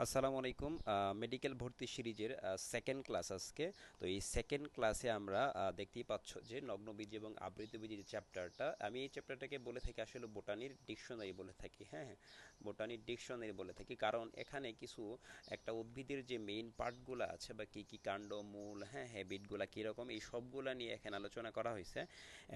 আসসালামু আলাইকুম। মেডিকেল ভর্তি সিরিজের সেকেন্ড ক্লাস আজকে। তো এই সেকেন্ড ক্লাসে আমরা দেখতেই পাচ্ছ যে নগ্নবীজি এবং আবৃতবীজি যে চ্যাপ্টারটা, আমি এই চ্যাপ্টারটাকে বলে থাকি আসলে বোটানির ডিকশনারি বলে থাকি। হ্যাঁ হ্যাঁ, বোটানির ডিকশনারি বলে থাকি, কারণ এখানে কিছু একটা উদ্ভিদের যে মেইন পার্টগুলো আছে বা কি কি কাণ্ড, মূল, হ্যাঁ, হ্যাবিটগুলা কীরকম, এই সবগুলা নিয়ে এখানে আলোচনা করা হয়েছে।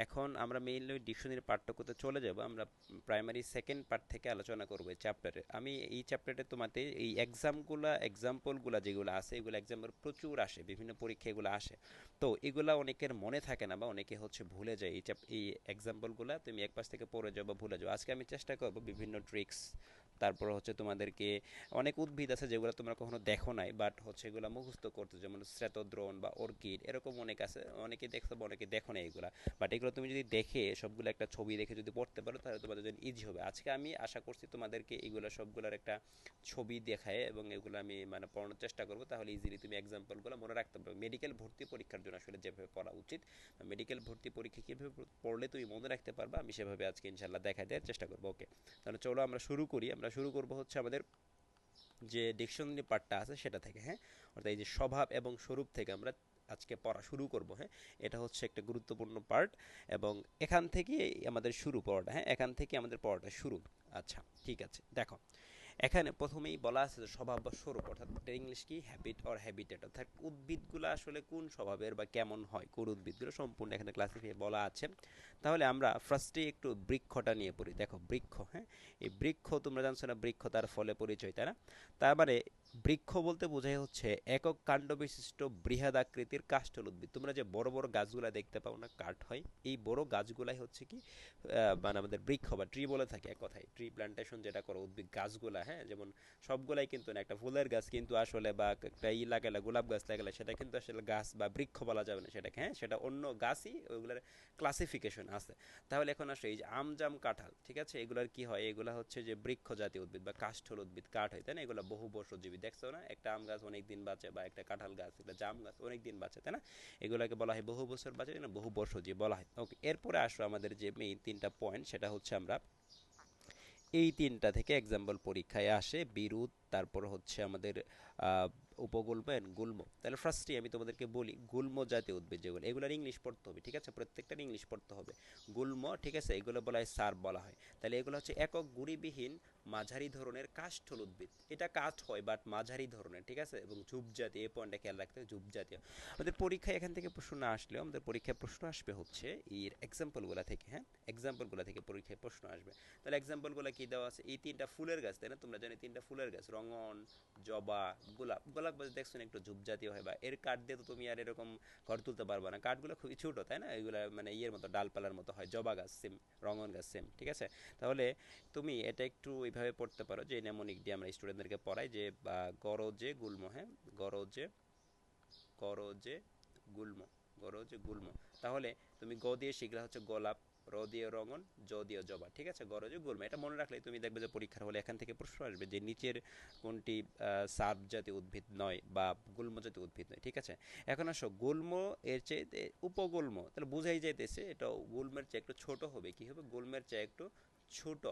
এখন আমরা মেইনলি ডিকশনারি পার্টটুকুতে চলে যাব। আমরা প্রাইমারি সেকেন্ড পার্ট থেকে আলোচনা করবো এই চ্যাপ্টারে। আমি এই চ্যাপ্টারে তোমাতে এই এক্সাম্পলগুলা যেগুলো আছে, এগুলো এক্সাম্পল প্রচুর আসে, বিভিন্ন পরীক্ষা এগুলো আসে। তো এগুলা অনেকের মনে থাকে না বা অনেকে হচ্ছে ভুলে যায়। এই এক্সাম্পলগুলা তুমি এক পাশ থেকে পড়ে যাও বা ভুলে যাও। আজকে আমি চেষ্টা করবো বিভিন্ন ট্রিক্স, তারপর হচ্ছে তোমাদেরকে অনেক উদ্ভিদ আছে যেগুলো তোমরা কখনো দেখো নাই, বাট হচ্ছে এগুলো মুখস্থ করতে, যেমন শ্বেতদ্রোণ বা অর্কিড, এরকম অনেক আছে। অনেকে দেখছো বা অনেকে দেখো না এগুলা, বাট এগুলো তুমি যদি দেখে সবগুলো একটা ছবি দেখে যদি পড়তে পারো তাহলে তোমাদের জন্য ইজি হবে। আজকে আমি আশা করছি তোমাদেরকে এগুলো সবগুলোর একটা ছবি দেখায় এবং এগুলো আমি মানে পড়ানোর চেষ্টা করবো, তাহলে ইজিলি তুমি এক্সাম্পলগুলো মনে রাখতে পারবে। মেডিকেল ভর্তি পরীক্ষার জন্য আসলে যেভাবে পড়া উচিত, মেডিকেল ভর্তি পরীক্ষা কীভাবে পড়লে তুমি মনে রাখতে পারবা, আমি সেভাবে আজকে ইনশাল্লাহ দেখা দেওয়ার চেষ্টা করবো। ওকে, তাহলে চলো আমরা শুরু করি। আমরা শুরু করবো হচ্ছে আমাদের যে ডিকশনারি পার্টটা আছে সেটা থেকে। হ্যাঁ, অর্থাৎ এই যে স্বভাব এবং স্বরূপ থেকে আমরা আজকে পড়া শুরু করব। হ্যাঁ, এটা হচ্ছে একটা গুরুত্বপূর্ণ পার্ট এবং এখান থেকে আমাদের শুরু পড়াটা। হ্যাঁ, এখান থেকে আমাদের পড়াটা শুরু। আচ্ছা, ঠিক আছে, দেখো এখানে প্রথমেই বলা আছে যে স্বভাব বা স্বরূপ, অর্থাৎ ইংলিশ কি, হ্যাবিট অর হ্যাবিটেট, অর্থাৎ উদ্ভিদগুলো আসলে কোন স্বভাবের বা কেমন হয়, কোন উদ্ভিদগুলো সম্পূর্ণ এখানে ক্লাসিফাই বলা আছে। তাহলে আমরা ফার্স্টে একটু বৃক্ষটা নিয়ে পড়ি। দেখো বৃক্ষ, হ্যাঁ, এই বৃক্ষ তোমরা জানছো না, বৃক্ষ তার ফলে পরিচয়, তাই না? তার মানে বৃক্ষ বলতে বোঝায় হচ্ছে একক কাণ্ড বিশিষ্ট বৃহৎ আকৃতির কাষ্ঠল উদ্ভিদ। তোমরা যে বড় বড় গাছগুলা দেখতে পাও না, কাঠ হয়, এই বড় গাছগুলাই হচ্ছে কি মানে আমাদের বৃক্ষ বা ট্রি বলে থাকে এক কথায়। ট্রি প্ল্যান্টেশন যেটা করো, উদ্ভিদ গাছগুলা, হ্যাঁ, যেমন সবগুলাই কিন্তু না, একটা ফুলের গাছ কিন্তু আসলে বা একটা লাগালে, গোলাপ গাছ লাগালে সেটা কিন্তু আসলে গাছ বা বৃক্ষ বলা যাবে না সেটাকে। হ্যাঁ, সেটা অন্য গাছই, ওইগুলোর ক্লাসিফিকেশন আছে। তাহলে এখন আসলে এই যে আম জাম কাঁঠাল, ঠিক আছে, এগুলার কি হয়, এগুলা হচ্ছে যে বৃক্ষ জাতীয় উদ্ভিদ বা কাষ্ঠল উদ্ভিদ, কাঠ হয়, তাই না? এগুলো বহু বর্ষজীবী। দেখছো না, একটা আম গাছ অনেক দিন বাঁচে, বা একটা কাঁঠাল গাছ, একটা জাম গাছ অনেক দিন বাঁচে, তাই না? এগুলোকে বলা হয় বহু বছর বাঁচে, না বহু বর্ষজীবী বলা হয়। ওকে, এরপরে আসো আমাদের যে মেইন তিনটা পয়েন্ট, সেটা হচ্ছে আমরা এই তিনটা থেকে এক্সাম্পল পরীক্ষায় আসে। বিরুৎ, তারপর হচ্ছে আমাদের আহ, উপগুল্ম এন্ড গুল্ম। তাহলে ফার্স্টে আমি তোমাদেরকে বলি গুল্ম জাতীয় উদ্ভিদ যেগুলো, এগুলোর ইংলিশ পড়তে হবে, ঠিক আছে, প্রত্যেকটার ইংলিশ পড়তে হবে। গুল্ম, ঠিক আছে, এগুলো বলা হয় সার্প বলা হয়। তাহলে এগুলো হচ্ছে একক গুড়িবিহীন মাঝারি ধরনের কাষ্ঠল উদ্ভিদ। এটা কাঠ হয় বাট মাঝারি ধরনের, ঠিক আছে, এবং ঝুপ জাতীয়, এই পয়েন্টটা খেয়াল রাখতে হবে, ঝুপ জাতীয়। আমাদের পরীক্ষায় এখান থেকে প্রশ্ন না আসলেও আমাদের পরীক্ষায় প্রশ্ন আসবে হচ্ছে এর এক্সাম্পলগুলো থেকে। হ্যাঁ, এক্সাম্পলগুলো থেকে পরীক্ষায় প্রশ্ন আসবে। তাহলে এক্সাম্পলগুলো কি দেওয়া আছে, এই তিনটা ফুলের গাছ, তাই না? তোমরা জানো তিনটা ফুলের গাছ, রঙন, জবা, গোলাপ। গোলাপ গাছ দেখছো না একটু ঝুপ জাতীয় হয়, বা এর কাঠ দিয়ে তো তুমি আর এরকম ঘর তুলতে পারবে না, কাঠগুলো খুবই ছোট, তাই না? এগুলো মানে ইয়ের মতো, ডালপালার মতো হয়। জবা গাছ সেম, রঙন গাছ সেম, ঠিক আছে। তাহলে তুমি এটা একটু এইভাবে পড়তে পারো যে নেমোনিক দিয়ে আমরা স্টুডেন্টদেরকে পড়াই যে গরজে গুল্ম। হ্যাঁ, গরজে, গরজে গুল্ম, গরজে গুল্ম। তাহলে তুমি গ দিয়ে শিখলে হচ্ছে গোলাপ, র দিয়ে রঙন, জ দিয়ে জবা, ঠিক আছে, গরজে গুল্ম। এটা মনে রাখলে তুমি দেখবে যে পরীক্ষার হলে এখান থেকে প্রশ্ন আসবে যে নিচের কোনটি সার্ব জাতীয় উদ্ভিদ নয় বা গুল্ম জাতীয় উদ্ভিদ নয়, ঠিক আছে। এখন আসো গুল্ম এর চেয়ে উপগুল্ম, তাহলে বুঝাই যাইতেছে এটা গুল্মের চেয়ে একটু ছোট হবে। কি হবে, গুল্মের চেয়ে একটু ছোট,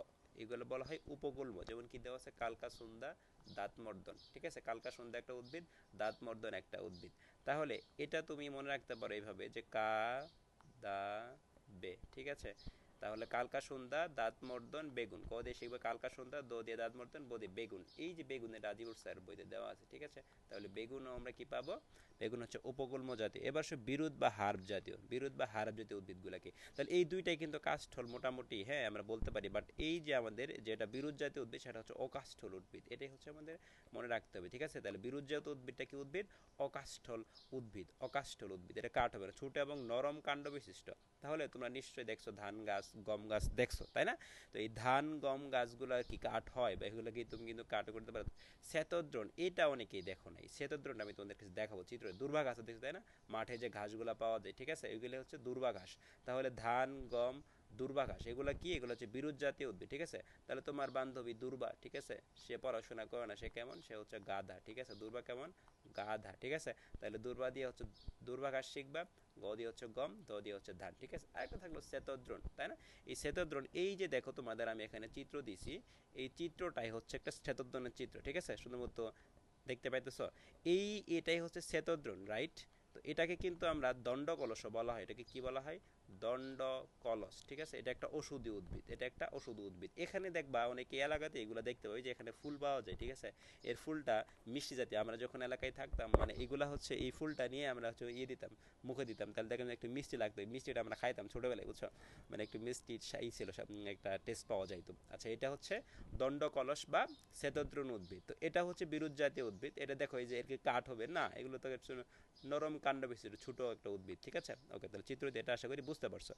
এগুলো বলা হয় উপগুল্ম। যেমন কি দেওয়া আছে, কালকাসুন্দা, দাঁতমর্দন, ঠিক আছে, কালকাসুন্দা একটা উদ্ভিদ, দাঁতমর্দন একটা উদ্ভিদ। তাহলে এটা তুমি মনে রাখতে পারো এইভাবে যে কা, দা, বে, ঠিক আছে। তাহলে কালকা সন্ধ্যা, দাঁত মর্দন, বেগুন। ক দিয়ে শিখবে কালকা সন্ধ্যা, দ দিয়ে দাঁত মর্দন, ব দিয়ে বেগুন। এই যে বেগুন, এটা আজিবুর স্যার বইতে দেওয়া আছে, ঠিক আছে। তাহলে বেগুনও আমরা কি পাবো, বেগুন হচ্ছে উপকূলম জাতীয়। এবার সে বিরুৎ বা হার্ব জাতীয়, বিরুৎ বা হার্ব জাতীয় উদ্ভিদগুলোকে, তাহলে এই দুইটাই কিন্তু কাষ্ঠল মোটামুটি, হ্যাঁ, আমরা বলতে পারি। বাট এই যে আমাদের যেটা বিরুৎ জাতীয় উদ্ভিদ, সেটা হচ্ছে অকাষ্ঠল উদ্ভিদ। এটাই হচ্ছে আমাদের মনে রাখতে হবে, ঠিক আছে। তাহলে বিরুৎ জাতীয় উদ্ভিদটা কি উদ্ভিদ, অকাষ্ঠল উদ্ভিদ, অকাষ্ঠল উদ্ভিদ। এটা কাঠ হবে না, ছোট এবং নরম কাণ্ড বিশিষ্ট। তাহলে তোমরা নিশ্চয়ই দেখছো ধান গাছ, গম গাছ দেখছো, তাই না? তো এই ধান গম গাছগুলো কি কাঠ হয়, বা এগুলো কি তুমি কিন্তু কাঠ করতে পারো। শ্বেতদ্রোণ, এটা অনেকেই দেখো নাই। শ্বেতদ্রোণ আমি তোমাদের কাছে দেখাবো চিত্র। দুর্বা ঘাস দেখছো, তাই না? মাঠে যে ঘাসগুলো পাওয়া যায়, ঠিক আছে, এগুলো হচ্ছে দুর্বা ঘাস। তাহলে ধান গম, দুর্বা ঘাস, এগুলো কি, এগুলো হচ্ছে বিরুৎ জাতীয় উদ্ভিদ, ঠিক আছে। তাহলে তোমার বান্ধবী দুর্বা, ঠিক আছে, সে পড়াশোনা করে না, সে কেমন, সে হচ্ছে গাধা, ঠিক আছে। দুর্বা কেমন, গাধা, ঠিক আছে। তাহলে দুর্বা দিয়ে হচ্ছে দুর্বা ঘাস শিখবা, গ দিয়ে হচ্ছে গম, দ দিয়ে হচ্ছে ধান, ঠিক আছে। আরেকটা থাকলো শ্বেতদ্রোণ, তাই না? এই শ্বেতদ্রোণ, এই যে দেখো তোমাদের আমি এখানে চিত্র দিছি, এই চিত্রটাই হচ্ছে একটা শ্বেতদ্রোণের চিত্র, ঠিক আছে, শুধুমাত্র দেখতে পাইতেছো, এই এটাই হচ্ছে শ্বেতদ্রোণ, রাইট? তো এটাকে কিন্তু আমরা দণ্ড কলস বলা হয়, এটাকে কি বলা হয়? দণ্ড কলস, ঠিক আছে। এটা একটা ওষুধি উদ্ভিদ, এটা একটা ওষুধ উদ্ভিদ। এখানে দেখবা অনেকে এলাকাতে এগুলো দেখতে পাই যে এখানে ফুল পাওয়া যায়, ঠিক আছে। এর ফুলটা মিষ্টি জাতীয়, আমরা যখন এলাকায় থাকতাম মানে এগুলা হচ্ছে এই ফুলটা নিয়ে আমরা হচ্ছে ইয়ে দিতাম, মুখে দিতাম, তাহলে দেখেন একটু মিষ্টি লাগতো, এই মিষ্টিটা আমরা খাইতাম ছোটবেলায়, বুঝছো, মানে একটু মিষ্টি ই ছিল, একটা টেস্ট পাওয়া যাইতো। আচ্ছা, এটা হচ্ছে দণ্ড কলস বা শ্বেতদ্রোণ উদ্ভিদ। তো এটা হচ্ছে বিরুৎ জাতীয় উদ্ভিদ। এটা দেখো এই যে এর কি কাঠ হবে না, এগুলো তো নরম কাণ্ড বিশিষ্ট ছোট একটা উদ্ভিদ, ঠিক আছে। ওকে, তাহলে চিত্র দিয়ে এটা আশা করি বুঝতে পারছো।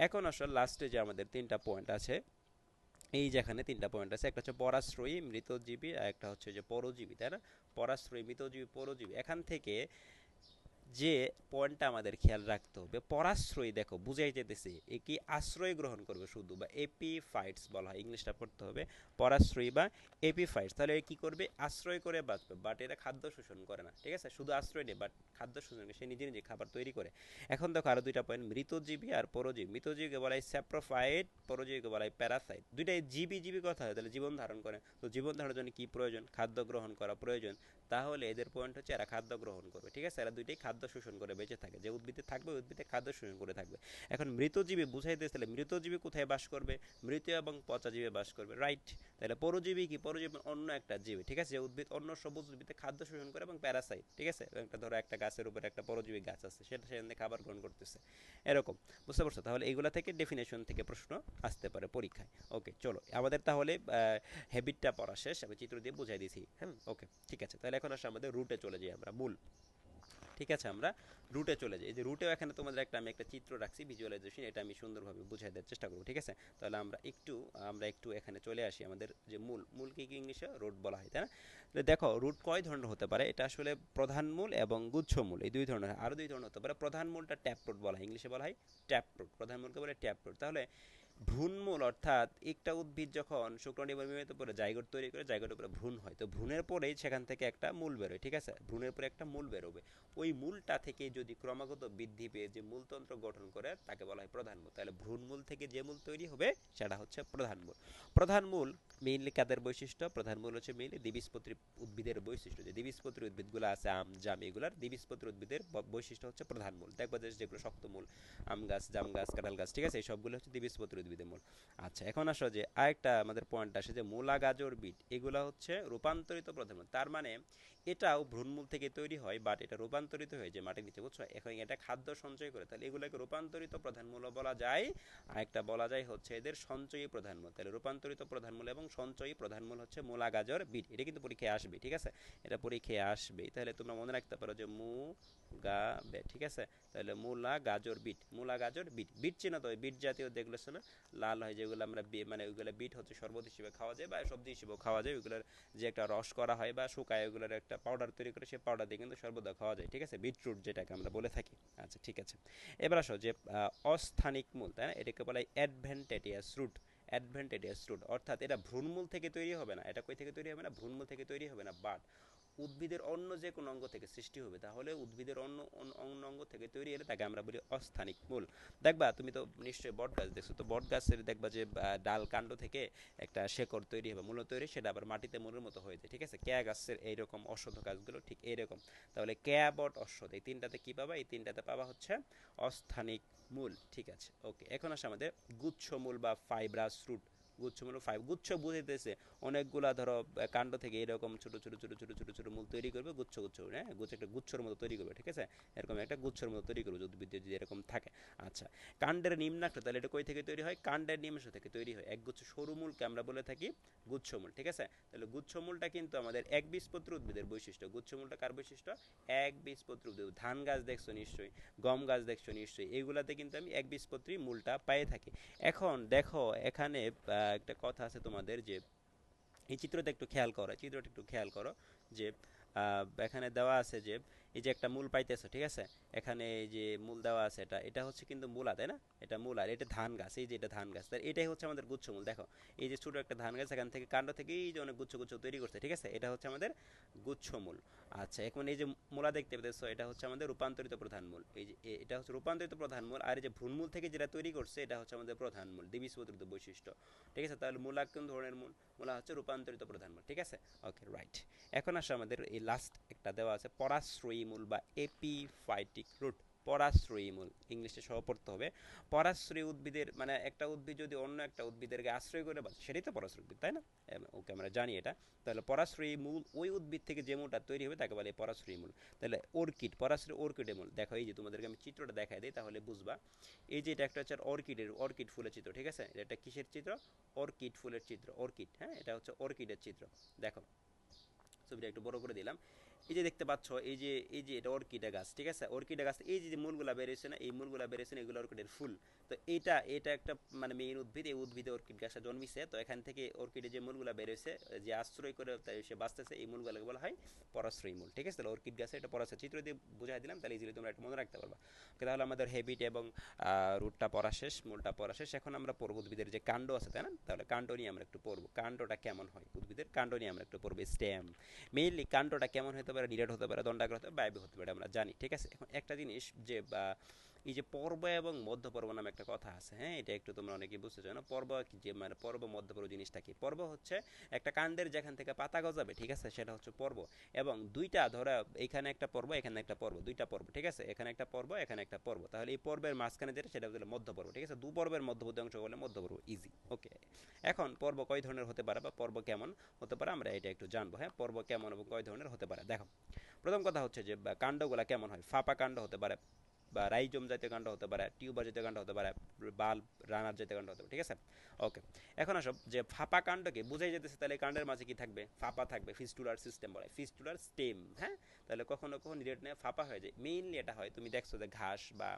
এখন আসলে লাস্টে যে আমাদের তিনটা পয়েন্ট আছে, এই যেখানে তিনটা পয়েন্ট আছে, একটা হচ্ছে পরাশ্রয়ী মৃতজীবী আর একটা হচ্ছে যে পরজীবী, তাই না? পরাশ্রয়ী মৃতজীবী পরজীবী, এখান থেকে যে পয়েন্টটা আমাদের খেয়াল রাখতে হবে, পরাশ্রয়ী দেখো বুঝাই যেতেছে এ কি আশ্রয় গ্রহণ করবে শুধু, বা এপিফাইটস বলা হয়, ইংলিশটা পড়তে হবে পরাশ্রয়ী বা এপিফাইটস। তাহলে কি করবে? আশ্রয় করে বাঁচবে, বাট এরা খাদ্য শোষণ করে না, ঠিক আছে। শুধু আশ্রয় নেই, বাট খাদ্য শোষণ করে, সে নিজে নিজে খাবার তৈরি করে। এখন দেখো আরো দুইটা পয়েন্ট, মৃতজীবী আর পরজীবী। মৃতজীবীকে বলা হয় স্যাপ্রোফাইট, পরজীবীকে বলা হয় প্যারাসাইট। দুইটাই জীবী জীবী কথা হয়, তাহলে জীবন ধারণ করে। তো জীবন ধারণের জন্য কি প্রয়োজন? খাদ্য গ্রহণ করা প্রয়োজন। তাহলে এদের পয়েন্ট হচ্ছে এরা খাদ্য গ্রহণ করবে, ঠিক আছে। এরা দুইটাই খাদ্য শোষণ করে বেঁচে থাকে, যে উদ্ভিদে থাকবে উদ্ভিদে খাদ্য শোষণ করে থাকবে। এখন মৃতজীবী বুঝাইতেছিলে, মৃতজীবী কোথায় বাস করবে? মৃত এবং পচা জীবে বাস করবে, রাইট? তাহলে পরজীবী কি? পরজীবী অন্য একটা জীবে, ঠিক আছে, যে উদ্ভিদ অন্য সবুজ উদ্ভিদে খাদ্য শোষণ করে এবং প্যারাসাইট, ঠিক আছে। একটা ধরো একটা গাছের উপরে একটা পরজীবী গাছ আছে, সেটা সেখান থেকে খাবার গ্রহণ করতেছে, এরকম। বুঝতে পারছো? তাহলে এইগুলা থেকে ডেফিনেশন থেকে প্রশ্ন আসতে পারে পরীক্ষায়। ওকে, চলো আমাদের তাহলে হ্যাবিটটা পড়া শেষ, আমি চিত্র দিয়ে বুঝাই দিয়েছি, হ্যাঁ। ওকে, ঠিক আছে, তাহলে এখন আসলে আমাদের রুটে চলে যাই আমরা, মূল। ঠিক আছে, আমরা রুটে চলে যাই। এই যে রুটেও এখানে তোমাদের আমি একটা চিত্র রাখছি, ভিজুয়ালাইজেশন, এটা আমি সুন্দরভাবে বুঝাই দেওয়ার চেষ্টা করবো, ঠিক আছে। তাহলে আমরা একটু এখানে চলে আসি, আমাদের যে মূল কি কি ইংলিশে রুট বলা হয়, তাই না? তাহলে দেখো রুট কয় ধরনের হতে পারে, এটা আসলে প্রধান মূল এবং গুচ্ছ মূল, এই দুই ধরনের। আরো দুই ধরনের হতে পারে। প্রধান মূলটা ট্যাপ রুট বলা হয়, ইংলিশে বলা হয় ট্যাপ রুট, প্রধান মূলকে বলে ট্যাপ রুট। তাহলে ভ্রূণমূল, অর্থাৎ একটা উদ্ভিদ যখন শুক্রাণু নির্মিত পরে জাইগোট তৈরি করে, জাইগোটের উপরে ভ্রূণ হয়, তো ভ্রূণের পরেই সেখান থেকে একটা মূল বেরোয়, ঠিক আছে। ভ্রূণের পরে একটা মূল বেরোবে, ওই মূলটা থেকে যদি ক্রমাগত বৃদ্ধি পেয়ে যে মূলতন্ত্র গঠন করে তাকে বলা হয় প্রধান মূল। তাহলে ভ্রূণমূল থেকে যে মূল তৈরি হবে সেটা হচ্ছে প্রধান মূল। প্রধান মূল মেইনলি কাদের বৈশিষ্ট্য? প্রধান মূল হচ্ছে মেইনলি দ্বিবীজপত্রী উদ্ভিদের বৈশিষ্ট্য। যে দ্বিবীজপত্রী উদ্ভিদগুলো আছে, আম জাম, এগুলার দ্বিবীজপত্রী উদ্ভিদের বৈশিষ্ট্য হচ্ছে প্রধান মূল। দেখবা যে যেগুলো শক্ত মূল, আম গাছ, জাম গাছ, কাঁঠাল গাছ, ঠিক আছে, এই সবগুলো হচ্ছে দ্বিবীজপত্রী উদ্ভিদের মূল। আচ্ছা, এখন আসো যে আরেকটা আমাদের পয়েন্ট আসে যে মূলা, গাজর, বিট, এগুলা হচ্ছে রূপান্তরিত প্রধান মূল। তার মানে এটাও ভ্রূণমূল থেকে তৈরি হয়, বাট এটা রূপান্তরিত হয়ে যে মাটির নিচে, বুঝছো, এখন এটা খাদ্য সঞ্চয় করে, তাহলে এগুলোকে রূপান্তরিত প্রধান মূল বলা যায়। আর একটা বলা যায় হচ্ছে এদের সঞ্চয়ী প্রধান মূল। তাহলে রূপান্তরিত প্রধান মূল এবং সঞ্চয়ী প্রধান মূল হচ্ছে মূলা, গাজর, বিট। এটা কিন্তু পরীক্ষায় আসবে, ঠিক আছে, এটা পরীক্ষায় আসবে। তাহলে তোমরা মনে রাখতে পারো যে গা বে, ঠিক আছে। তাহলে মূলা, গাজর, বিট, মূলা, গাজর, বিট। বিট চেনো তো, বিট জাতীয় দেখলে শোনো লাল হয়, যেগুলো আমরা মানে ওইগুলো বিট হচ্ছে শরবত হিসেবে খাওয়া যায় বা সবজি হিসেবেও খাওয়া যায়। ওইগুলোর যে একটা রস করা হয় বা শুকায়, ওইগুলোর একটা পাউডার তৈরি করে, সেই পাউডার দিয়ে কিন্তু সর্বদা খাওয়া যায়, ঠিক আছে, বিটরুট যেটাকে আমরা বলে থাকি। আচ্ছা, ঠিক আছে। এবার আসো যে অস্থানিক মূল, তাই না, এটাকে বলা হয় অ্যাডভেন্টেটিয়াস রুট। অ্যাডভেন্টেটিয়াস রুট, অর্থাৎ এটা ভ্রূণমূল থেকে তৈরি হবে না। এটা কই থেকে তৈরি হবে না? ভ্রূণমূল থেকে তৈরি হবে না, বাট উদ্ভিদের অন্য যে কোনো অঙ্গ থেকে সৃষ্টি হবে। তাহলে উদ্ভিদের অন্য অঙ্গ থেকে তৈরি হলে তাকে আমরা বলি অস্থানিক মূল। দেখবা তুমি তো নিশ্চয়ই বট গাছ দেখছো, তো বট গাছের দেখবা যে ডাল কাণ্ড থেকে একটা শেকড় তৈরি হবে, মূল তৈরি, সেটা আবার মাটিতে মূলের মতো হয়ে যায়, ঠিক আছে। কেয়া গাছের এইরকম, অশ্বত্থ গাছগুলো ঠিক এইরকম। তাহলে কেয়া, বট, অশ্বত্থ, এই তিনটাতে কি পাবা? এই তিনটাতে পাবা হচ্ছে অস্থানিক মূল, ঠিক আছে। ওকে, এখন আসে আমাদের গুচ্ছ মূল বা ফাইব্রাস রুট। গুচ্ছ মূল, গুচ্ছ বুঝাইতেছে অনেকগুলা ধরো কাণ্ড থেকে এরকম ছোট ছোট ছোট ছোট ছোট ছোট মূল তৈরি করবে, গুচ্ছ গুচ্ছ, হ্যাঁ, গুচ্ছ একটা গুচ্ছর মতো তৈরি করবে, ঠিক আছে। এরকম একটা গুচ্ছর মতো তৈরি করবে উদ্ভিদ যদি এরকম থাকে। আচ্ছা, কাণ্ডের নিম্নাংশ, তাহলে এটা কই থেকে তৈরি হয়? কাণ্ডের নিম্নাংশ থেকে তৈরি হয়। একগুচ্ছ সরু মূলকে আমরা বলে থাকি গুচ্ছমূল, ঠিক আছে। তাহলে গুচ্ছমূলটা কিন্তু আমাদের একবীজপত্রী উদ্ভিদের বৈশিষ্ট্য। গুচ্ছমূলটা কার বৈশিষ্ট্য? একবীজপত্রী উদ্ভিদ। ধান গাছ দেখছো নিশ্চয়ই, গম গাছ দেখছো নিশ্চয়ই, এইগুলাতে কিন্তু আমি একবীজপত্রী মূলটা পেয়ে থাকি। এখন দেখো এখানে একটা কথা আছে তোমাদের, যে এই চিত্রটা একটু খেয়াল করো, চিত্রটা একটু খেয়াল করো, যে এখানে দেওয়া আছে যে এই যে একটা মূল পাইতেছো, ঠিক আছে? এখানে এই যে মূল দেওয়া আছে, এটা এটা হচ্ছে কিন্তু মূলা, তাই না? এটা মূল, আর এটা ধান গাছ, এই যে এটা ধান গাছ, তাই এটাই হচ্ছে আমাদের গুচ্ছমূল। দেখো এই যে ছোট একটা ধান গাছ, এখান থেকে কাণ্ড থেকে এই যে অনেক গুচ্ছ গুচ্ছ তৈরি করছে, ঠিক আছে? এটা হচ্ছে আমাদের গুচ্ছমূল। আচ্ছা, এখন এই যে মূলা দেখতে পেতেছো, এটা হচ্ছে আমাদের রূপান্তরিত প্রধান মূল। এই যে এটা হচ্ছে রূপান্তরিত প্রধান মূল, আর এই যে ভ্রূণমূল থেকে যেটা তৈরি করছে এটা হচ্ছে আমাদের প্রধান মূল, দ্বিবীজপত্রিত বৈশিষ্ট্য, ঠিক আছে? তাহলে মূলা কোন ধরনের মূল? মূলা হচ্ছে রূপান্তরিত প্রধান মূল, ঠিক আছে? ওকে, রাইট। এখন আসে আমাদের এই লাস্ট একটা দেওয়া আছে পরাশ্রয়ী মূল বা এপিফাইটিক রুট। পরাশ্রয়ী মূল ইংলিশে সহ পড়তে হবে। পরাশ্রয়ী উদ্ভিদের মানে একটা উদ্ভিদ যদি অন্য একটা উদ্ভিদেরকে আশ্রয় করে বাঁচে, সেটাই তো পরাশ্রয়ী উদ্ভিদ, তাই না? ওকে, আমরা জানি এটা। তাহলে পরাশ্রয়ী মূল ওই উদ্ভিদ থেকে যে মূলটা তৈরি হবে তাকে বলে পরাশ্রয়ী মূল। তাহলে অর্কিড, পরাশ্রয়ী অর্কিডের মূল। দেখো এই যে তোমাদেরকে আমি চিত্রটা দেখাই দিই তাহলে বুঝবা। এই যে এটা একটা হচ্ছে অর্কিড ফুলের চিত্র, ঠিক আছে? এটা কিসের চিত্র? অর্কিড ফুলের চিত্র, অর্কিড, হ্যাঁ, এটা হচ্ছে অর্কিডের চিত্র। দেখো ছবিটা একটু বড় করে দিলাম। এই যে দেখতে পাচ্ছ, এই যে এটা অর্কিডা গাছ, ঠিক আছে? অর্কিডা গাছ, এই যে মূলগুলা বেরিয়েছে না, এই মূলগুলা বেরিয়েছে না, এগুলো অর্কিডের ফুল। তো এটা একটা মানে মেইন উদ্ভিদ, এই উদ্ভিদে অর্কিড গাছটা জন্মিছে। তো এখান থেকে অর্কিডের যে মূলগুলা বেরিয়েছে, যে আশ্রয় করে তাই সে বাঁচতেছে, এই মূলগুলোকে বলা হয় পরাশ্রয়ী মূল, ঠিক আছে? তাহলে অর্কিড গাছে এটা পরাশ্রয় চিত্র দিয়ে বুঝাই দিলাম, তাহলে ইজিলি তোমরা এটা মনে রাখতে পারবা। ওকে, তাহলে আমাদের হেবিট এবং রুটটা পড়া শেষ, মূলটা পড়া শেষ। এখন আমরা পড়ব উদ্ভিদের যে কাণ্ড আছে, তাই না? তাহলে কাণ্ড নিয়ে আমরা একটু পড়বো, কাণ্ডটা কেমন হয় উদ্ভিদের, কাণ্ড নিয়ে আমরা একটু পড়বো। স্টেম, মেইনলি কাণ্ডটা কেমন হতে পারে, ডিরেট হতে পারে, দণ্ডাকার হতে পারে, বায়বীয় হতে পারে, আমরা জানি, ঠিক আছে? এখন একটা জিনিস যে এই যে পর্ব এবং মধ্য পর্ব নামে একটা কথা আছে, হ্যাঁ, এটা একটু তোমরা অনেকেই বুঝতে চাও না। পর্ব কি, যে মানে পর্ব মধ্য পর্ব জিনিসটা কি? পর্ব হচ্ছে একটা কাণ্ডের যেখান থেকে পাতা গজাবে, ঠিক আছে? সেটা হচ্ছে পর্ব। এবং দুইটা ধরা, এখানে একটা পর্ব, এখানে একটা পর্ব, দুইটা পর্ব, ঠিক আছে? এখানে একটা পর্ব, এখানে একটা পর্ব, তাহলে এই পর্বের মাঝখানে যেটা সেটা হচ্ছে মধ্য পর্ব, ঠিক আছে? দু পর্বের মধ্যবর্তী অংশ বলে মধ্য পর্ব, ইজি। ওকে, এখন পর্ব কয় ধরনের হতে পারে বা পর্ব কেমন হতে পারে আমরা এটা একটু জানবো, হ্যাঁ? পর্ব কেমন এবং কয় ধরনের হতে পারে। দেখো প্রথম কথা হচ্ছে যে কাণ্ডগুলা কেমন হয়। ফাঁপা কাণ্ড হতে পারে, বা রাইজোম জাতীয় কাণ্ড হতে পারে, টিউবার জাতীয় কাণ্ড হতে পারে, বাল্ব রানার জাতীয় কাণ্ড হতে পারে, ঠিক আছে? ওকে, এখন আসো যে ফাঁপা কাণ্ডকে বুঝাই যেতেছে, তাহলে কাণ্ডের মাঝে কি থাকবে? ফাঁপা থাকবে, ফিস্টুলার সিস্টেম বলে, ফিস্টুলার স্টেম, হ্যাঁ? তাহলে কখনো কখনো রেট নিয়ে ফাঁপা হয়ে যায়। মেইনলি এটা হয়, তুমি দেখছো যে ঘাস বা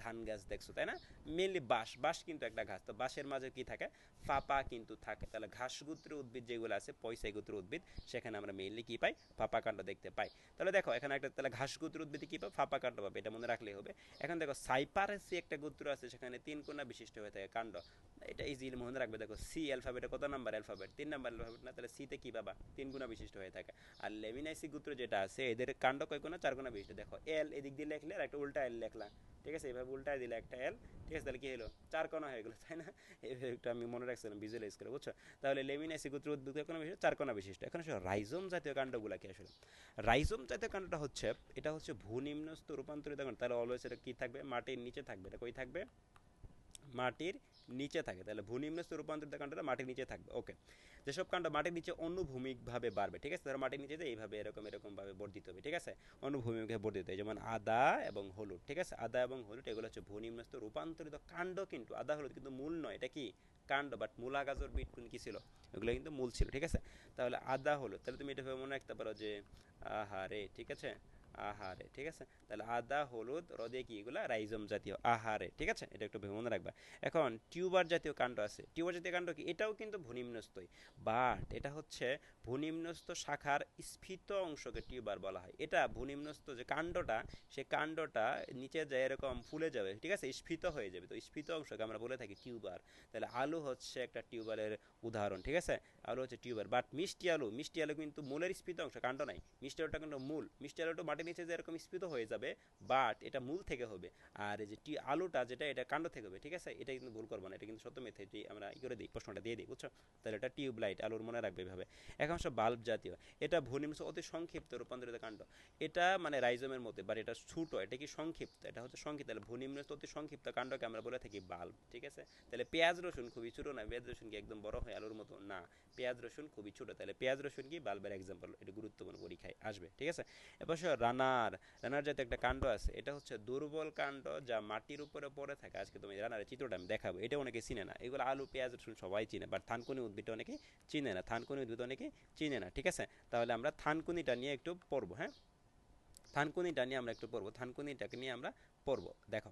ধান গাছ দেখছো, তাই না? মেইনলি বাঁশ কিন্তু একটা ঘাস, তো বাঁশের মাঝে কি থাকে? ফাঁপা কিন্তু থাকে। তাহলে ঘাস গোত্রের উদ্ভিদ যেগুলো আছে, পয়সাই গোত্রের উদ্ভিদ, সেখানে আমরা মেইনলি কি পাই? ফাঁপা কাণ্ড দেখতে পাই। তাহলে দেখো এখানে একটা, তাহলে ঘাস গোত্রের উদ্ভিদে কি পাবে? ফাঁপা কাণ্ড পাবে, এটা মনে রাখলেই হবে। এখন দেখো সাইপারেসি একটা গোত্র আছে, সেখানে তিন কোণা বিশিষ্ট হয়ে থাকে কাণ্ড, এটা ইজিলি মনে রাখবে। দেখো সি অ্যালফাবেটে কত নাম্বার অ্যালফাবেট? 3 নাম্বার অ্যালফাবেট না? তাহলে সিতে কি পাবা? 3 গুণা বিশিষ্ট হয়ে থাকে। আর লেমিনাইসি গোত্র যেটা আছে, এদের কাণ্ড কয় কোণা? 4 কোণা বিশিষ্ট। দেখো এল এদিক দিয়ে লিখলে আর একটা উল্টা এল লিখলা, ঠিক আছে? এইভাবে উল্টায় দিলে একটা এল, ঠিক আছে? তাহলে কি হলো? 4 কোণা হয়ে গেলো, তাই না? এইভাবে একটু আমি মনে রাখছিলাম ভিজুয়ালাইজ করে, বুঝছো? তাহলে লেমিনাইসি গোত্র উদ্ভিদ কয় কোণা বিশিষ্ট? 4 কোণা বিশিষ্ট। এখন আসলে রাইজোম জাতীয় কাণ্ডগুলা কি আসলে? রাইজোম জাতীয় কাণ্ডটা হচ্ছে, এটা হচ্ছে ভূনিম্নস্থ রূপান্তরিত কাণ্ড। তাহলে অলওয়েজ এটা কি থাকবে? মাটির নিচে থাকবে। এটা কই থাকবে? মাটির নিচে থাকে। তাহলে ভূনিম্নস্থ রূপান্তরিত কাণ্ডটা মাটির নিচে থাকবে। ওকে, যেসব কাণ্ড মাটির নিচে অনুভূমিকভাবে বাড়বে, ঠিক আছে? ধরো মাটির নিচে যে এইভাবে এরকম ভাবে বর্ধিত হবে, ঠিক আছে? অনুভূমিকভাবে বর্ধিত হয়, যেমন আদা এবং হলুদ, ঠিক আছে? আদা এবং হলুদ এগুলো হচ্ছে ভূনিম্নস্থ রূপান্তরিত কাণ্ড। কিন্তু আদা হলুদ কিন্তু মূল নয়, এটা কি? কাণ্ড। বাট মূলা গাজর বিট কি ছিল? এগুলো কিন্তু মূল ছিল, ঠিক আছে? তাহলে আদা হলুদ, তাহলে তুমি এটা মনে রাখতে পারো যে আহারে, ঠিক আছে? আহারে, ঠিক আছে? তাহলে আদা হলুদ রদে কি, এগুলা রাইজোম জাতীয়। আহারে, ঠিক আছে? এটা একটু মনে রাখবা। এখন টিউবার জাতীয় কাণ্ড আছে, টিউবার জাতীয় কাণ্ড কি? এটাও কিন্তু ভূনিম্নস্থই, বাট এটা হচ্ছে ভূনিম্নস্থ শাখার স্ফীত অংশকে টিউবার বলা হয়। এটা ভূনিম্নস্থ যে কাণ্ডটা, সে কাণ্ডটা নিচে যায় এরকম ফুলে যাবে, ঠিক আছে? স্ফীত হয়ে যাবে, তো স্ফীত অংশকে আমরা বলে থাকি টিউবার। তাহলে আলু হচ্ছে একটা টিউবারের উদাহরণ, ঠিক আছে? আলু হচ্ছে টিউবার। বাট মিষ্টি আলু কিন্তু মূলের স্ফীত অংশ, কাণ্ড নাই। মিষ্টি আলুটা কিন্তু মূল, মিষ্টি আলুটা মাটির নিচে যে এরকম স্ফীত হয়ে যাবে, বাট এটা মূল থেকে হবে। আর এই যে আলুটা যেটা, এটা কাণ্ড থেকে হবে, ঠিক আছে? এটা কিন্তু ভুল করবো না, এটা কিন্তু সত্য মিথ্যা এটি আমরা ই করে দিই, প্রশ্নটা দিয়ে দিই, বুঝছো? তাহলে এটা টিউবলাইট আলুর, মনে রাখবে এভাবে। এখন সব বাল্ব জাতীয়, এটা ভূনিম্নস্থ অতি সংক্ষিপ্ত রূপান্তরিত কাণ্ড। এটা মানে রাইজোমের মধ্যে, বাট এটা ছোট, এটা কি সংক্ষিপ্ত, এটা হচ্ছে সংক্ষিপ্ত। তাহলে ভূনিম্নস্থ অতি সংক্ষিপ্ত কাণ্ডকে আমরা বলে থাকি বাল্ব, ঠিক আছে? তাহলে পেঁয়াজ রসুন খুবই ছোট না, পেঁয়াজ রসুন কি একদম বড় হয় আলুর মতো? না, পেঁয়াজ রসুন খুবই ছোট। তাহলে পেঁয়াজ রসুন কি? বাল্বের এক্সাম্পল, এটা গুরুত্বপূর্ণ, পরীক্ষায় আসবে, ঠিক আছে? এবার রানার যাতে একটা কাণ্ড আছে, এটা হচ্ছে দুর্বল কাণ্ড যা মাটির উপরে পড়ে থাকে। আজকে তুমি রানারের চিত্রটা আমি দেখাবো, এটা অনেকে চিনে না। এগুলো আলু পেঁয়াজ রসুন সবাই চিনে, বাট থানকুনি উদ্ভিদটা অনেকে চিনে না, থানকুনি উদ্ভিদ অনেকে চিনে না, ঠিক আছে? তাহলে আমরা থানকুনিটা নিয়ে একটু পড়বো, হ্যাঁ? থানকুনিটা নিয়ে আমরা একটু পড়বো, থানকুনিটাকে নিয়ে আমরা পড়বো। দেখো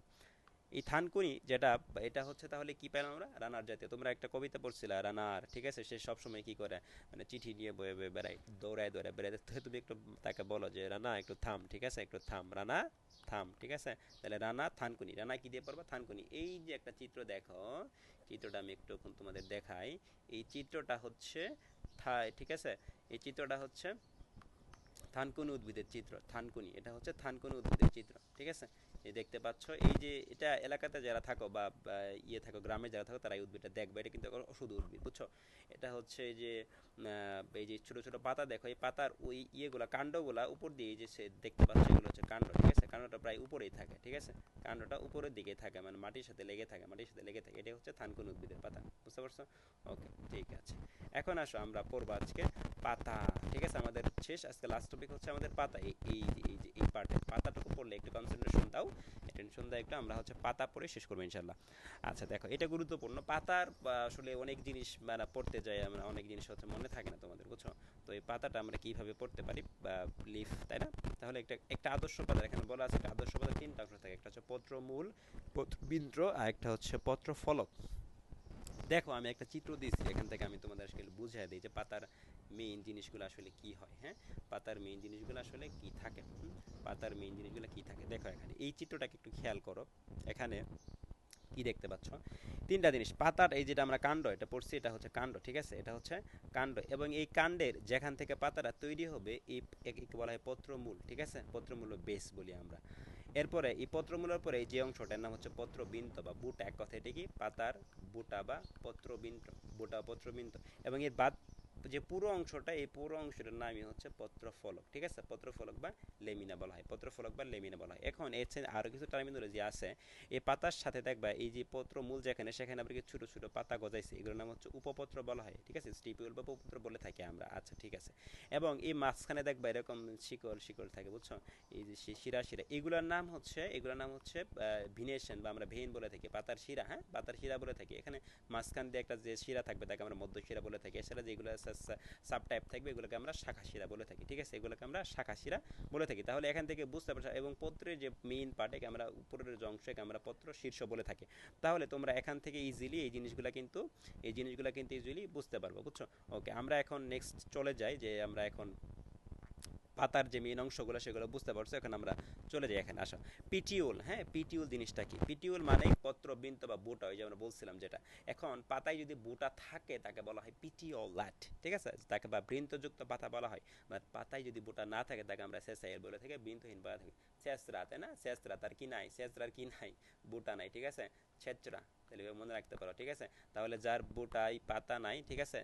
এই থানকুনি যেটা, এটা হচ্ছে তাহলে কি পেলাম আমরা? রানার জাতীয়। তোমরা একটা কবিতা পড়ছিলা রানার, ঠিক আছে? সে সব সময় কি করে, মানে চিঠি নিয়ে বয়ে বয়ে বেড়ায়, দৌড়ায় দৌড়ায় বেড়ায়। তো তুমি একটু তাকে বলো যে রানা একটু থাম, ঠিক আছে? একটু থাম রানা, থাম, ঠিক আছে? তাহলে রানা থানকুনি, রানা কি দিয়ে পড়বা? থানকুনি। এই যে একটা চিত্র দেখো, চিত্রটা আমি একটু এখন তোমাদের দেখাই। এই চিত্রটা হচ্ছে ঠিক আছে? এই চিত্রটা হচ্ছে থানকুনি উদ্ভিদের চিত্র। থানকুনি, এটা হচ্ছে থানকুনি উদ্ভিদের চিত্র, ঠিক আছে? এই দেখতে পাচ্ছ, এই যে এটা এলাকাতে যারা থাকো বা ইয়ে থাকো, গ্রামে যারা থাকো, তারা এই উদ্ভিদটা দেখবে। এটা কিন্তু এখন ওষুধ উদ্ভিদ, বুঝছো? এটা হচ্ছে এই যে এই যে ছোট ছোট পাতা দেখো, এই পাতার ওই ইয়েগুলা, কাণ্ডগুলা উপর দিয়ে, এই যে সে দেখতে পাচ্ছ, এগুলো হচ্ছে কাণ্ড, ঠিক আছে? কাণ্ডটা প্রায় উপরেই থাকে, ঠিক আছে? কাণ্ডটা উপরের দিকে থাকে, মানে মাটির সাথে লেগে থাকে, মাটির সাথে লেগে থাকে। এটা হচ্ছে থানকুনি উদ্ভিদের পাতা, বুঝতে পারছো? ওকে, ঠিক আছে। এখন আসো আমরা পড়বো আজকে পাতা, ঠিক আছে? আমাদের শেষ, আজকে লাস্ট টপিক হচ্ছে আমাদের পাতা। এই পার্টে পাতাটুকু পড়লে একটু কনসেন্ট্রেশন দাও, টেনশন দাও একটু। আমরা হচ্ছে পাতা পড়ে শেষ করবো ইনশাল্লাহ। আচ্ছা দেখো, এটা গুরুত্বপূর্ণ। পাতার আসলে অনেক জিনিস মানে পড়তে যাই আমরা, অনেক জিনিস হচ্ছে মনে থাকে না তোমাদের, বুঝছো? তো এই পাতাটা আমরা কিভাবে পড়তে পারি, বা লিফ, তাই না? তাহলে একটা একটা আদর্শ পাতা এখানে বলা আছে। একটা আদর্শ পাতা তিনটা অংশ থাকে, একটা হচ্ছে পত্রমূল, পত্রবিন্দ্র, আর একটা হচ্ছে পত্রফলক। দেখো আমি একটা চিত্র দিয়েছি, এখান থেকে আমি তোমাদের আসলে বুঝিয়ে দিই যে পাতার মেইন জিনিসগুলো আসলে কি হয়। হ্যাঁ, পাতার মেইন জিনিসগুলো আসলে কি থাকে, পাতার মেইন জিনিসগুলো কি থাকে। দেখো এখানে এই চিত্রটাকে একটু খেয়াল করো। এখানে কি দেখতে পাচ্ছ? তিনটা জিনিস। পাতার এই যেটা আমরা কাণ্ড, এটা পড়ছি, এটা হচ্ছে কাণ্ড, ঠিক আছে? এটা হচ্ছে কাণ্ড, এবং এই কাণ্ডের যেখান থেকে পাতাটা তৈরি হবে, এই একে বলা হয় পত্রমূল, ঠিক আছে? পত্রমূল বেস বলি আমরা। এরপরে এই পত্রমূলের পরে যে অংশটার নাম হচ্ছে পত্রবিন্ত বা বুটা, এক কথা এটি কি পাতার বুটা বা পত্রবিন্ত, বুটা পত্রবিন্ত। এবং এর বাদ যে পুরো অংশটা, এই পুরো অংশটার নামই হচ্ছে পত্রফলক, ঠিক আছে? পত্রফলক বা লেমিনা বলা হয়, পত্রফলক বা লেমিনা বলা হয়। এখন এর চেয়ে আরও কিছু টার্মিনোলজি আছে। এই পাতার সাথে দেখবা এই যে পত্রমূল যেখানে, সেখানে আবার কি ছোট ছোট পাতা গজাইছে, এগুলোর নাম হচ্ছে উপপত্র বলা হয়, ঠিক আছে? স্টিপিউল বা উপপত্র বলে থাকি আমরা। আচ্ছা ঠিক আছে। এবং এই মাঝখানে দেখবা এরকম শিকড় শিকড় থাকে, বুঝছো? এই যে শিরা শিরা, এগুলোর নাম হচ্ছে ভিনেশন, বা আমরা ভেইন বলে থাকি। পাতার শিরা, হ্যাঁ, পাতার শিরা বলে থাকি। এখানে মাঝখান দিয়ে একটা যে শিরা থাকবে তাকে আমরা মধ্য শিরা বলে থাকি। এছাড়া যেগুলো সাব টাইপ থাকবে এগুলোকে আমরা শাখা শিরা বলে থাকি, ঠিক আছে? এগুলোকে আমরা শাখা শিরা বলে থাকি। তাহলে এখান থেকে বুঝতে পারছো। এবং পত্রের যে মেইন পার্ট, একে আমরা উপরের যে অংশকে আমরা পত্র শীর্ষ বলে থাকি। তাহলে তোমরা এখান থেকে ইজিলি এই জিনিসগুলো কিন্তু ইজিলি বুঝতে পারবো, বুঝছো? ওকে, আমরা এখন নেক্সট চলে যাই, যে আমরা এখন পাতার যে মেইন অংশগুলো সেগুলো বুঝতে পারছো। এখন আমরা চলে যাই, এখানে আসো। পিটিউল, হ্যাঁ, পিটিউল জিনিসটা কি? পিটিউল মানে পত্রবিন্ত বা বুটা, ওই যে আমরা বলছিলাম যেটা। এখন পাতায় যদি বুটা থাকে তাকে বলা হয় পিটিওলাট, ঠিক আছে? তাকে বা বৃন্তযুক্ত পাতা বলা হয়। বাট পাতায় যদি বুটা না থাকে তাকে আমরা সেসাইল বলে থাকি, বৃন্তহীন বলে থাকি। ছেঁচড়া, তাই না? ছেঁচড়া, তার কি নাই? ছেঁচড়ার কি নাই? বুটা নাই, ঠিক আছে? ছেঁচড়া, তাহলে মনে রাখতে পারো, ঠিক আছে? তাহলে যার বুটায় পাতা নাই, ঠিক আছে,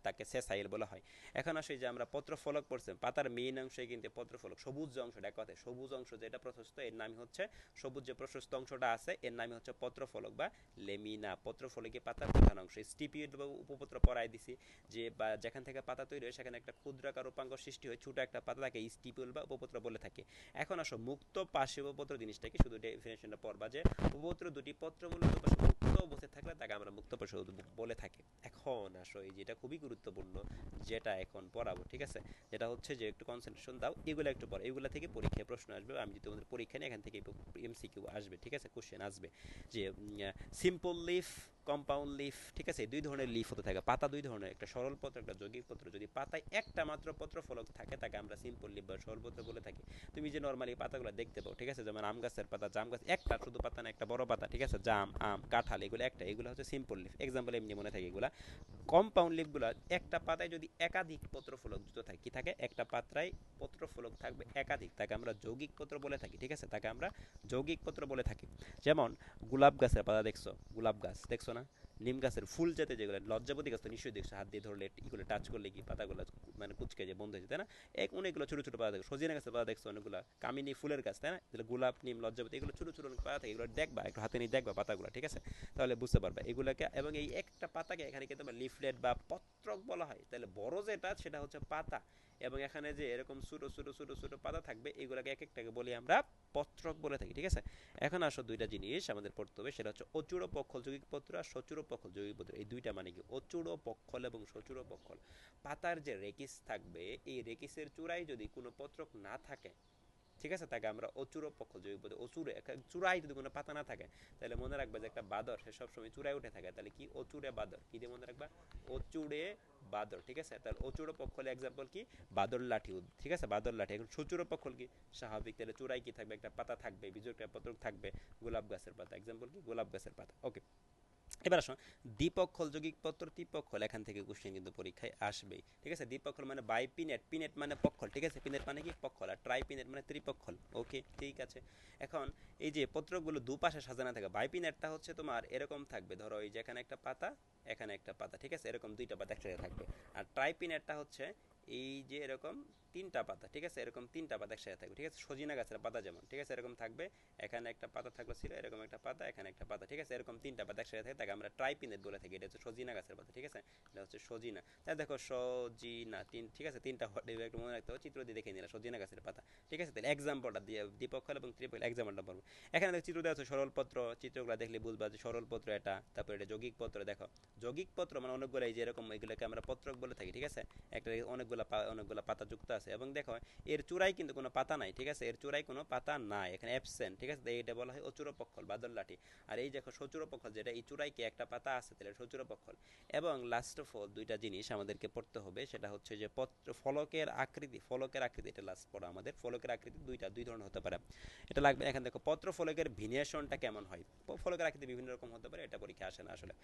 তাকে সেসাইল বলা হয়। এখন আসে যে আমরা পত্রফলক পড়ছি, পাতার মেইন অংশে কিন্তু পত্রফলক, সবুজ যে অংশটা, এক কথায় সবুজ অংশ যেটা প্রশস্ত, এর নামই হচ্ছে, সবুজ যে প্রশস্ত অংশটা আছে এর নামই হচ্ছে পত্রফলক বা লেমিনা। পত্রফলকে পাতার প্রধান অংশ। স্টিপিড বা উপপত্র পড়াই দিছি, যে বা যেখান থেকে পাতা তৈরি হয় সেখানে একটা ক্ষুদ্রাকার উপাঙ্গ সৃষ্টি হয়, ছোট একটা পাতা, তাকে স্টিপিউল বা উপপত্র বলে থাকে। এখন আসো মুক্ত পার্শ্বীয় উপপত্র জিনিসটা কি, শুধু ডেফিনেশনটা পড়বা যে উপপত্র দুটি পত্রমূলক পাশে মুক্ত অবস্থায় থাকলে তাকে আমরা মুক্ত পার্শ্বীয় বলে থাকি। এখন আসো এই যেটা খুবই গুরুত্বপূর্ণ, যেটা এখন পড়াবো, ঠিক আছে? যেটা হচ্ছে যে একটু কনসেন্ট্রেশন দাও, এগুলো একটু পড়ো। এগুলো থেকে পরীক্ষায় প্রশ্ন আসবে। আমি যদি তোমাদের পরীক্ষা নিই, এখান থেকে এমসিকিউ আসবে, ঠিক আছে? কোশ্চেন আসবে যে সিম্পল লিফ, কম্পাউন্ড লিফ, ঠিক আছে? দুই ধরনের লিফ হতে থাকে। পাতা দুই ধরনের, একটা সরল পত্র, একটা যৌগিক পত্র। যদি পাতায় একটা মাত্র পত্র ফলক থাকে তাকে আমরা সিম্পল লিফ বা সরল পত্র বলে থাকি। তুমি যে নর্মালি পাতাগুলো দেখতে পাও, ঠিক আছে, যেমন আম গাছের পাতা, জাম গাছ, একটা শুধু পাতা না, একটা বড় পাতা, ঠিক আছে? জাম, আম, কাঁঠাল, এগুলো একটা, এগুলো হচ্ছে সিম্পল লিফ। এক্সাম্পল এমনি মনে থাকে এগুলা। কম্পাউন্ড লিফগুলো, একটা পাতায় যদি একাধিক পত্রফলক যুক্ত থাকে, কি থাকে? একটা পাতায় পত্রফলক থাকবে একাধিক, তাকে আমরা যৌগিক পত্র বলে থাকি, ঠিক আছে? তাকে আমরা যৌগিক পত্র বলে থাকি। যেমন গোলাপ গাছের পাতা দেখছো, গোলাপ গাছ দেখছো না? নিম গাছের ফুল জাতীয় যেগুলো, লজ্জাপতি গাছ তো নিশ্চয়ই দেখছো, হাত দিয়ে ধরলে ইগুলো টাচ করলে কি পাতাগুলো মানে কুচকে যায়, বন্ধ হয়ে যায়, তাই না? অনেকগুলো ছোট ছোট পাতা দেখো। সজিনা গাছের পাতা দেখছো অনেকগুলো। কামিনী ফুলের গাছ, তাই না? যেগুলো গোলাপ, নিম, লজ্জাপতি, এগুলো ছোট ছোট অনেক পাতা থাকে। এগুলো দেখবা, একটু হাতে নিয়ে দেখবা পাতাগুলো, ঠিক আছে? তাহলে বুঝতে পারবে এগুলাকে। এবং এই একটা পাতাকে এখানে কিন্তু লিফলেট বা পত্রক বলা হয়। তাহলে বড় যেটা সেটা হচ্ছে পাতা, এবং এখানে যে এরকম ছোট ছোট ছোট ছোট পাতা থাকবে, এগুলাকে এক একটাকে বলি আমরা পত্রক বলে থাকি, ঠিক আছে? এখন আসো দুইটা জিনিস আমাদের পড়তে হবে, সেটা হচ্ছে অচূড় পক্ষল যৌগিক পত্র আর সচূড় পক্ষল যৌগিক পত্র। এই দুইটা মানে কি? অচূড় পক্ষল এবং সচূড় পক্ষল, পাতার যে রেকিস থাকবে, এই রেকিসের চূড়ায় যদি কোনো পত্রক না থাকে, ঠিক আছে, তাকে আমরা অচূড় পক্ষ যদি বলি, অচূড়ে চূড়ায় যদি কোনো পাতা না থাকে তাহলে মনে রাখবে যে একটা বাদর সে সবসময় চূড়ায় উঠে থাকে, তাহলে কি অচূড়ে বাদর, কি দিয়ে মনে রাখবা, অচূড়ে বাদর। ঠিক আছে, তাহলে অচূড় পক্ষ হলে এক্সাম্পল কি, বাদর লাঠি, ঠিক আছে, বাদর লাঠি। এখন সুচূড় পক্ষ হল কি, স্বাভাবিক, তাহলে চূড়ায় কি থাকবে, একটা পাতা থাকবে, বিজয় একটা পত্র থাকবে, গোলাপ গাছের পাতা, এক্সাম্পল কি, গোলাপ গাছের পাতা। ওকে, এবার আসো দ্বিপক্ষল যৌগিক পত্র ত্রিপক্ষল, এখান থেকে কোশ্চেন কিন্তু পরীক্ষায় আসবেই। ঠিক আছে, দ্বিপক্ষল মানে বাইপিনেট, পিনেট মানে পক্ষল, ঠিক আছে, পিনেট মানে কি পক্ষল, আর ট্রাইপিনেট মানে ত্রিপক্ষল। ওকে, ঠিক আছে। এখন এই যে পত্রগুলো দুপাশে সাজানো থাকে, বাইপিনেটটা হচ্ছে তোমার এরকম থাকবে, ধরো এই যে এখানে একটা পাতা, এখানে একটা পাতা, ঠিক আছে, এরকম দুইটা পাতা একসাথে থাকবে। আর ট্রাইপিনেটটা হচ্ছে এই যে এরকম তিনটা পাতা, ঠিক আছে, এরকম তিনটা পাতা একসাথে থাকবে, ঠিক আছে, সজিনা গাছের পাতা যেমন, ঠিক আছে, এরকম থাকবে, এখানে একটা পাতা থাকলো ছিল, এরকম একটা পাতা, এখানে একটা পাতা, ঠিক আছে, এরকম তিনটা পাতা একসাথে থাকে, তাকে আমরা ট্রাইপিনেট বলে থাকি। এটা হচ্ছে সজিনা গাছের পাতা, ঠিক আছে, এটা হচ্ছে সজিনা। তাই দেখো সজিনা তিন, ঠিক আছে, তিনটা একটু মনে রাখতে হবে, চিত্র দিয়ে দেখে নিলাম সজিনা গাছের পাতা। ঠিক আছে, তাহলে এক্সাম্পলটা দিয়ে দ্বিপক্ষল এবং ত্রিপক্ষল এক্সাম্পলটা পড়বো। এখানে দেখো চিত্র দেওয়া আছে সরল পত্র, চিত্রগুলো দেখলে বুঝবা যে সরল পত্র এটা, তারপর এটা যৌগিক পত্র। দেখো যৌগিক পত্র মানে অনেকগুলো, এই যে এরকম, এগুলোকে আমরা পত্রক বলে থাকি, ঠিক আছে, একটা অনেকগুলো পাতা যুক্ত আছে, এবং দেখো এর চূড়ায় কিন্তু কোনো পাতা নাই, ঠিক আছে, এর চূড়ায় কোনো পাতা নাই, এখানে অ্যাবসেন্ট, ঠিক আছে, এইটা বলা হয় অচূড় পক্ষল, বাদল লাঠি। আর এই দেখো সচূড় পক্ষল, যেটা এই চূড়ায় কি একটা পাতা আছে, তাহলে সচূড় পক্ষল। এবং লাস্ট অফ অল দুইটা জিনিস আমাদেরকে পড়তে হবে, সেটা হচ্ছে যে পত্র ফলকের আকৃতি, ফলকের আকৃতি, এটা লাস্ট পড়া আমাদের। ফলকের আকৃতি দুই ধরনের হতে পারে, এটা লাগবে। এখানে দেখো পত্র ফলকের ভিনেশনটা কেমন হয়, ফলকের আকৃতি বিভিন্ন রকম হতে পারে, এটা পরীক্ষা আসে না আসলে।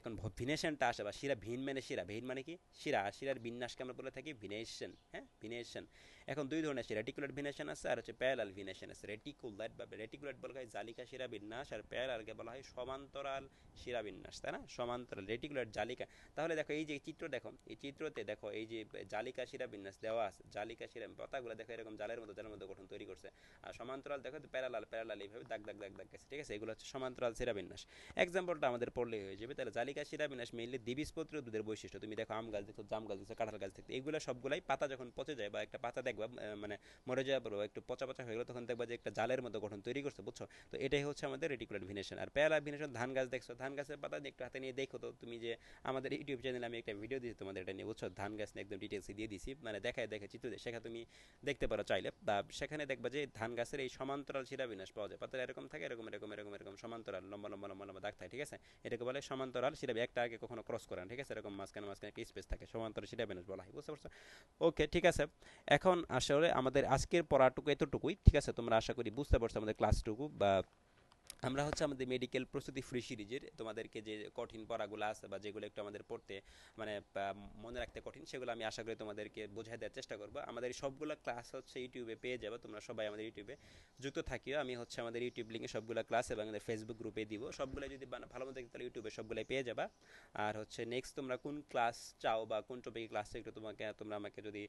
এখন ভিনেশনটা আসে, বা শিরা, ভিন মানে শিরা, ভিন মানে কি শিরা, আর শিরার বিন্যাসকে আমরা বলে থাকি ভিনেশন। হ্যাঁ, ভিনেশন। এখন দুই ধরনের আছে, রেটিকুলেট ভিনেশন আছে আর হচ্ছে প্যারালাল ভিনেশন আছে। রেটিকুলেট বলা হয় জালিকা শিরা বিন্যাস, আর প্যারালালকে বলা হয় সমান্তরাল শিরা বিন্যাস, তাই না, সমান্তরাল, রেটিকুলেট জালিকা। তাহলে দেখো এই যে চিত্র, দেখো এই চিত্রতে দেখো এই যে জালিকা শিরা বিন্যাস দেওয়া আছে, জালিকা শিরা পাতাগুলো দেখো এরকম জালের মতো গঠন তৈরি করছে। আর সমান্তরাল দেখো প্যারালাল এইভাবে দাগ দাগ দাগ দাগ গেছে, ঠিক আছে, এগুলো হচ্ছে সমান্তরাল শিরা বিন্যাস। এক্সাম্পলটা আমাদের পড়লেই হয়ে যাবে। তাহলে জালিকা শিরাবিন্যাস মেইনলি দ্বিবীজপত্রী উদ্ভিদের বৈশিষ্ট্য। তুমি দেখো আম গাছ দেখো, জাম গাছ দেখো, কাঁঠাল গাছ দেখো, এইগুলো সবগুলাই পাতা যখন পচে যায়, বা একটা পাতা দেখবা মানে মরে যাওয়ার পর একটু পচা পচা হয়ে গেলো, তখন দেখবা যে একটা জালের মতো গঠন তৈরি করছে, বুঝছো। তো এটাই হচ্ছে আমাদের reticular venation. Are parallel venation, ধান গাছ দেখছো, ধান গাছের পাতা একটু হাতে নিয়ে দেখো তো তুমি, যে আমাদের ইউটিউব চ্যানেলে আমি একটা ভিডিও দিয়েছি তোমাদের এটা নিয়ে, বুঝছো, ধান গাছ নিয়ে একদম ডিটেলসে দিয়ে দিছি, মানে দেখায় চিত্র দিয়ে, সেখানে তুমি দেখতে পারো চাইলে, বা সেখানে দেখবা যে ধান গাছের এই সমান্তরাল শিরাবিন্যাস পাওয়া যায়, পাতা এরকম থাকে, এরকম সমান্তরাল লম্বা লম্বা লম্বা লম্বা দাগ থাকে, ঠিক আছে, এটাকে বলে সমান্তরাল শিরাবি, একটা আগে কখনো ক্রস করে না, ঠিক আছে, এরকম মাঝখানে একটা স্পেস থাকে, সমান্তরাল শিরাবিন্যাস বলা হয়, বুঝতে পারছো। ওকে, ঠিক আছে। এখন আসলে আমাদের আজকের পড়াটুকু এতটুকুই, ঠিক আছে, তোমরা আশা করি বুঝতে পারছো আমাদের ক্লাসটুকু। বা আমরা হচ্ছে আমাদের মেডিকেল প্রস্তুতি ফ্রি সিরিজের তোমাদেরকে যে কঠিন পড়াগুলো আছে, বা যেগুলো একটু আমাদের পড়তে মানে মনে রাখতে কঠিন, সেগুলো আমি আশা করি তোমাদেরকে বোঝাই দেওয়ার চেষ্টা করবো। আমাদের সবগুলো ক্লাস হচ্ছে ইউটিউবে পেয়ে যাবে, তোমরা সবাই আমাদের ইউটিউবে যুক্ত থাকিও। আমি হচ্ছে আমাদের ইউটিউব লিঙ্কে সবগুলো ক্লাস এবং আমাদের ফেসবুক গ্রুপে দিব, সবগুলো যদি ভালো মতো দেখতে তাহলে ইউটিউবে সবগুলোই পেয়ে যাবা। আর হচ্ছে নেক্সট তোমরা কোন ক্লাস চাও, বা কোন টপিকে ক্লাস চাও, একটু তোমরা আমাকে যদি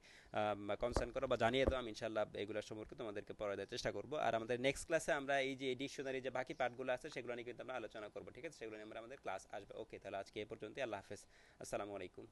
কনসার্ন করো বা জানিয়ে দাও, আমি ইনশাল্লাহ এগুলোর সম্পর্কে তোমাদেরকে পড়া দেওয়ার চেষ্টা করবো। আর আমাদের নেক্সট ক্লাসে আমরা এই যে ডিকশনারি যে বাকি পার্টগুলো আছে সেগুলো নিয়ে কিন্তু আমরা আলোচনা করবো, ঠিক আছে, সেগুলো নিয়ে আমাদের ক্লাস আসবে। ওকে, তাহলে আজকে এই পর্যন্তই, আল্লাহ হাফেজ, আসসালামু আলাইকুম।